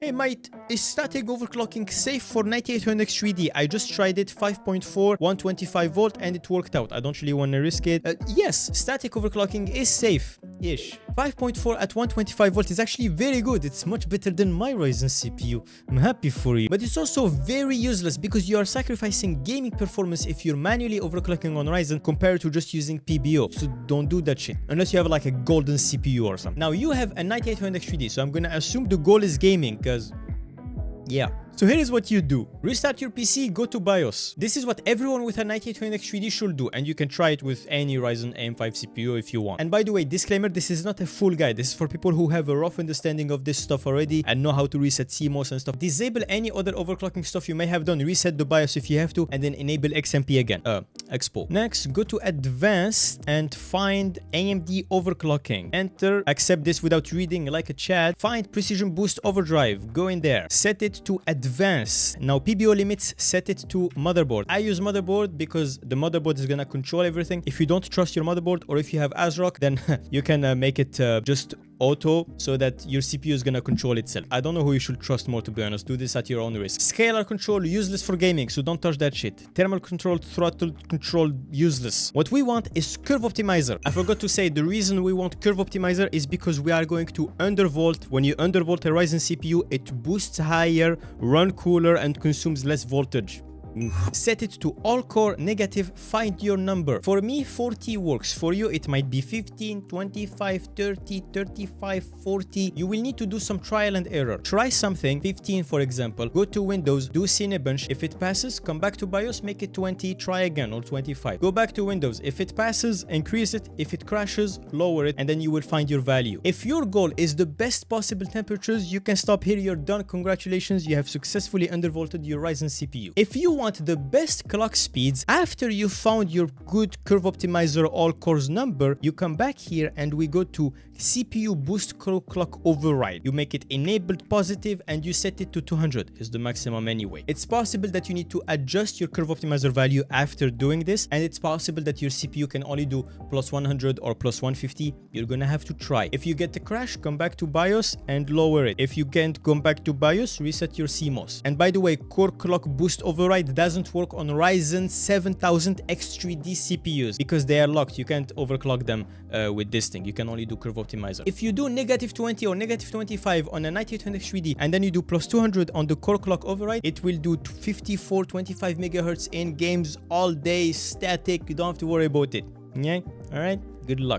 Hey mate, is static overclocking safe for 9800X3D? I just tried it, 5.4, 125 volt, and it worked out. I don't really want to risk it. Yes, static overclocking is safe-ish. 5.4 at 125 volt is actually very good. It's much better than my Ryzen CPU. I'm happy for you. But it's also very useless because you are sacrificing gaming performance if you're manually overclocking on Ryzen compared to just using PBO. So don't do that shit. Unless you have like a golden CPU or something. Now you have a 9800X3D, so I'm gonna assume the goal is gaming, because yeah. So here is what you do. Restart your PC, go to BIOS. This is what everyone with a 9800X3D should do, and you can try it with any Ryzen AM5 CPU if you want. And by the way, disclaimer, this is not a full guide. This is for people who have a rough understanding of this stuff already and know how to reset CMOS and stuff. Disable any other overclocking stuff you may have done. Reset the BIOS if you have to, and then enable XMP again. Expo. Next, go to Advanced and find AMD Overclocking. Enter, accept this without reading like a chat. Find Precision Boost Overdrive. Go in there. Set it to Advanced. Now PBO limits, set it to motherboard. I use motherboard because the motherboard is gonna control everything. If you don't trust your motherboard, or if you have ASRock, then you can make it just auto so that your CPU is gonna control itself. I don't know who you should trust more, to be honest. Do this at your own risk. Scalar control, useless for gaming, so don't touch that shit. Thermal control, throttle control, useless. What we want is curve optimizer. I forgot to say, the reason we want curve optimizer is because we are going to undervolt. When you undervolt a Ryzen CPU, it boosts higher, run cooler, and consumes less voltage. Set it to all core negative, find your number. For me, 40 works. For you, it might be 15, 25, 30, 35, 40. You will need to do some trial and error. Try something, 15 for example, go to Windows, do Cinebench. If it passes, come back to BIOS, make it 20, try again, or 25. Go back to Windows. If it passes, increase it. If it crashes, lower it, and then you will find your value. If your goal is the best possible temperatures, you can stop here. You're done. Congratulations, you have successfully undervolted your Ryzen CPU. If you want the best clock speeds, after you found your good curve optimizer all cores number, you come back here and we go to CPU boost clock override. You make it enabled positive and you set it to 200 is the maximum anyway. It's possible that you need to adjust your curve optimizer value after doing this, and it's possible that your CPU can only do plus 100 or plus 150. You're gonna have to try. If you get a crash, come back to BIOS and lower it. If you can't come back to BIOS, reset your CMOS. And by the way, core clock boost override doesn't work on Ryzen 7000 X3D CPUs because they are locked. You can't overclock them with this thing. You can only do curve optimizer. If you do negative 20 or negative 25 on a 9800X3D and then you do plus 200 on the core clock override, it will do 54, 25 megahertz in games all day, static. You don't have to worry about it. Yeah, all right, good luck.